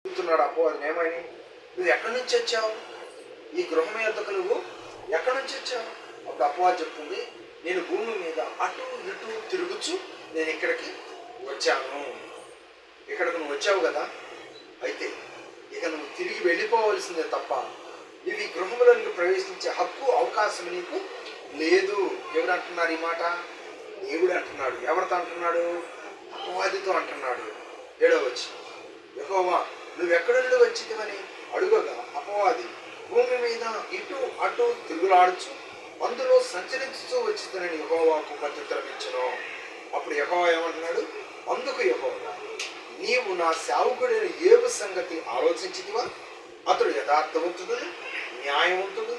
అడుగుతున్నాడు అపవాదిని, ఏమని, నువ్వు ఎక్కడి నుంచి వచ్చావు, ఈ గృహం యొద్దకు నువ్వు ఎక్కడి నుంచి వచ్చావు? అప్పుడు అపవాది చెప్తుంది, నేను భూమి మీద అటు ఇటు తిరుగుచు నేను ఇక్కడికి వచ్చాను. ఇక్కడికి నువ్వు వచ్చావు కదా, అయితే ఇక నువ్వు తిరిగి వెళ్ళిపోవలసిందే తప్ప నువ్వు ఈ గృహంలోనికి ప్రవేశించే హక్కు అవకాశం నీకు లేదు. ఎవరు అంటున్నారు ఈ మాట? దేవుడు అంటున్నాడు. ఎవరితో అంటున్నాడు? అపవాదితో అంటున్నాడు. 7వ వచనం, యెహోవా నువ్వెక్కడి నుండి వచ్చితివని అడుగగా అపవాది, భూమి మీద ఇటు అటు తిరుగులాడుచు అందులో సంచరించుతూ వచ్చిందని యెహోవాకు ప్రత్యుత్తరం ఇచ్చెను. అప్పుడు యెహోవా ఏమంటున్నాడు? అందుకు యెహోవా, నీవు నా సేవకుడైన యోబు సంగతి ఆలోచించితివా? అతడు యథార్థవంతుడు, న్యాయవంతుడు,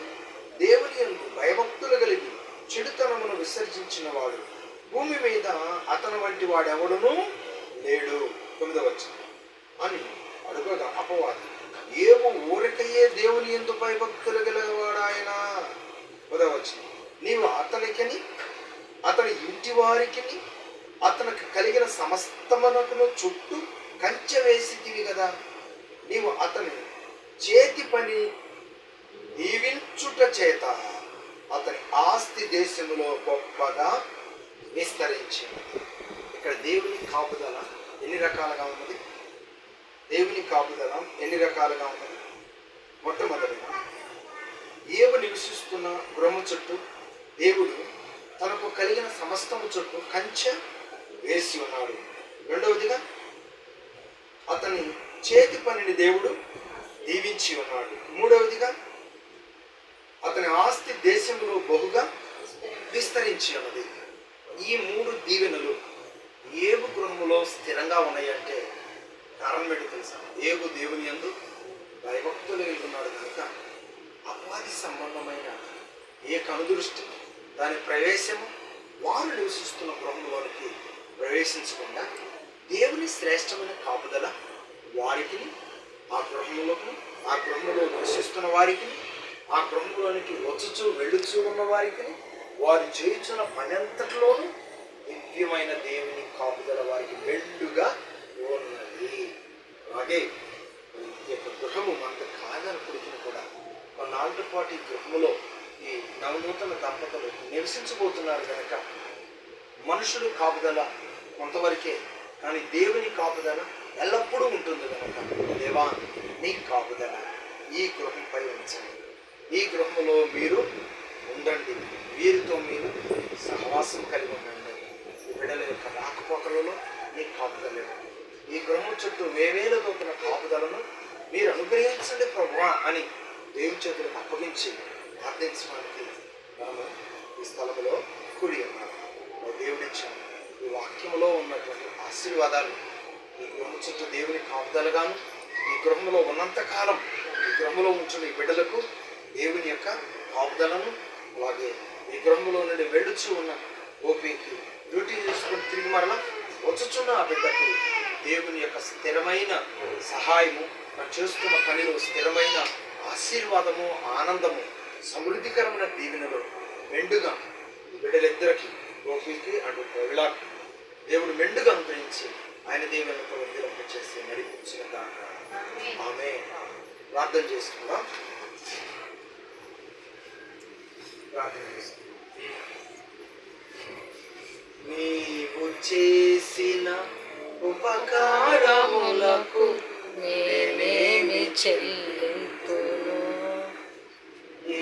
దేవుని యందు భయభక్తులు కలిగి చెడుతనమును విసర్జించిన వాడు, భూమి మీద అతని వంటి వాడెవడునూ లేడు. 9వ వచనం అని అడుగగా అపవాది, యోబు ఊరికయ్యే దేవుని యందు భయభక్తులు గలవాడాయన. 10వ వచనం, నీవు అతనికిని అతని ఇంటి వారికిని అతనికి కలిగిన సమస్తమునకును చుట్టూ కంచె వేసితివి కదా, నీవు అతని చేతి పని దీవించుట చేత అతని ఆస్తి దేశములో గొప్పగా విస్తరించింది. ఇక్కడ దేవుని కాపుదల ఎన్ని రకాలుగా ఉన్నది? దేవుని కాపుదల ఎన్ని రకాలుగా ఉన్నది? మొట్టమొదటిగా యోబు నివసిస్తున్న గృహము చుట్టూ దేవుడు తనకు కలిగిన సమస్తము చుట్టూ కంచె వేసి ఉన్నాడు. రెండవదిగా అతని చేతి పనిని దేవుడు దీవించి ఉన్నాడు. మూడవదిగా అతని ఆస్తి దేశంలో బహుగా విస్తరించి ఉన్నది. ఈ 3 దీవెనలు యోబు గృహములో స్థిరంగా ఉన్నాయంటే కారణం ఏంటి తెలుసా? యోబు దేవుని యందు భయభక్తులు ఉన్నాడు కనుక అపవాది సంబంధమైన ఏ కనుదృష్టి, దాని ప్రవేశము వారు నివసిస్తున్న గృహంలోనికి ప్రవేశించకుండా దేవుని శ్రేష్టమైన కాపుదల వారికి, ఆ గృహంలో నివసిస్తున్న వారికి, ఆ గృహంలోనికి వచ్చుచూ వెళ్ళుచూ ఉన్న వారికి, వారు చేయుచున్న పని అంతటిలోనూ దివ్యమైన దేవుని కాపుదల వారికి మెండుగా ఉన్నది. అలాగే ఈ యొక్క గృహము మనకు కాదనప్పటికీ కూడా కొన్నాళ్ళ పాటు ఈ గృహములో ఈ నవనూతన దంపతులు నివసించబోతున్నారు కనుక మనుషులు కాపుదల కొంతవరకే, కానీ దేవుని కాపుదల ఎల్లప్పుడూ ఉంటుంది కనుక దేవా నీ కాపుదల ఈ గృహంపై ఉంచండి, ఈ గృహంలో మీరు ఉండండి, వీరితో మీరు సహవాసం కలిగి ఉండండి, బిడ్డల యొక్క రాకపోకలలో నీ కాపుదల ఇవ్వండి, ఈ గృహం చుట్టూ వేవేల దొరికిన కాపుదలను మీరు అనుగ్రహించండి ప్రభువా అని దేవుని చేతులకు అప్పగించి ప్రార్థించడానికి మనము ఈ స్థలంలో కూడి ఉన్నాము. దేవుడిచ్చాము ఈ వాక్యంలో ఉన్నటువంటి ఆశీర్వాదాలు ఈ గృహం చుట్టూ దేవుని కాపుదలగాను, ఈ గృహంలో ఉన్నంతకాలం ఈ గృహంలో ఉంచిన ఈ బిడ్డలకు దేవుని యొక్క కాపుదలను, అలాగే ఈ గృహంలో నుండి వెళ్ళుచూ ఉన్న ఓపికి డ్యూటీ చేసుకుని తిరిగి మరలా వచ్చుచున్న ఆ బిడ్డకు దేవుని యొక్క స్థిరమైన సహాయము, చేస్తున్న పనిలో స్థిరమైన ఆశీర్వాదము, ఆనందము, సమృద్ధికరమైన దీవెనలు మెండుగా బిడ్డలిద్దరికి గోపికి అంటూ ప్రజలకు దేవుడు మెండుగా అనుగ్రహించి ఆయన దీవెనలతో విడుదల చేసి నడిపించిన దాకా ఆమె ప్రార్థన చేసుకుందాం. ప్రార్థన చేసుకుందాం. నీవు చేసిన ఉపకారములకు నేనేమి చెల్లింతును,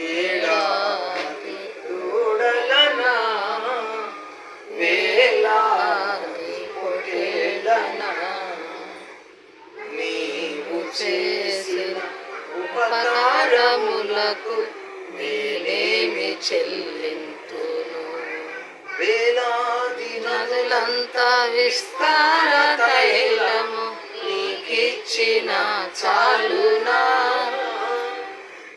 ఏడాది తోడలనా వేలాది పొట్టేళ్ళనా, నీవు చేసిన ఉపకారములకు నేనేమి చెల్లింతును, వేలాది నదులంతా విస్తార తైలము నీకిచ్చిన చాలునా,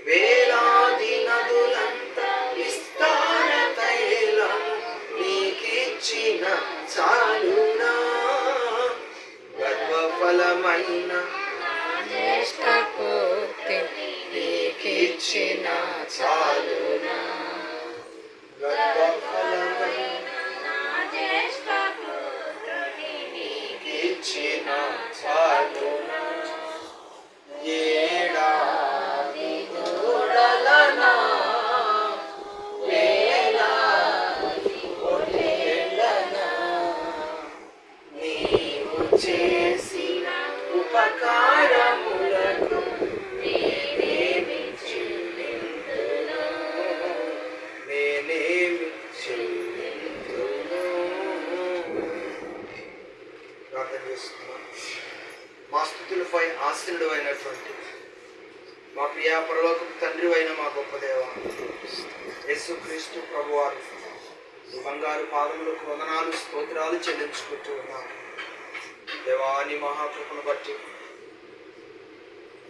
వేలాది నదులంతా విస్తార తైలము నీకిచ్చిన చాలునా, గర్భఫలమైన జ్యేష్ఠ పూర్తి నీకిచ్చిన చాలునా, గర్భఫలమైన నీకిచ్చిన చాలునా. ఉపకారములకు నేనేమి చెల్లింతును? నేనేమి చెల్లింతును? ప్రార్థన చేస్తున్నాను. మా స్థుతులపై ఆసీనుడు అయినటువంటి మా ప్రియా పరలోకపు తండ్రి అయిన మా గొప్ప దేవ యేసుక్రీస్తు ప్రభువారు ఈ బంగారు పాదములకు వందనాలు స్తోత్రాలు చెల్లించుకుంటూ ఉన్నాను. దేవాని మహాకృపను బట్టి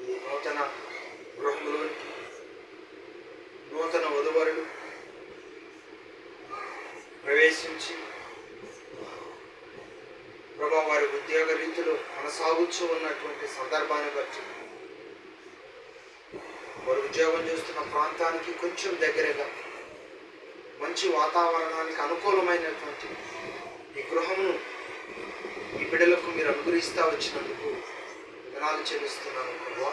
ఈ నూతన గృహంలోనికి నూతన వధువరులు ప్రవేశించి ప్రభా వారి ఉద్యోగ రీతిలో కొనసాగుతూ ఉన్నటువంటి సందర్భాన్ని బట్టి వారు ఉద్యోగం చేస్తున్న ప్రాంతానికి కొంచెం దగ్గరగా మంచి వాతావరణానికి అనుకూలమైనటువంటి ఈ గృహమును ఈ బిడ్డలకు మీరు అనుగ్రహిస్తూ వచ్చినందుకు వందనాలు చెల్లిస్తున్నాను ప్రభువా.